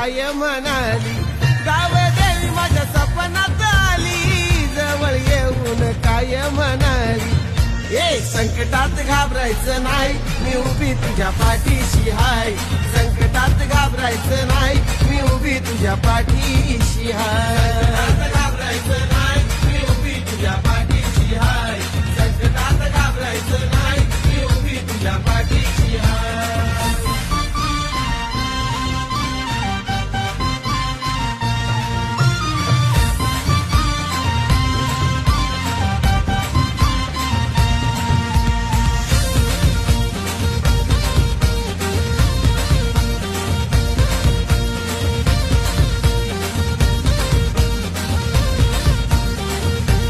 काय म्हणाली, गाव देवी माझ्या सपनात आली, जवळ येऊन काय म्हणाली, ए संकटात घाबरायचं नाही, मी उभी तुझ्या पाठीशी हाय, संकटात घाबरायचं नाही, मी उभी तुझ्या पाठीशी हाय, घाबरायचं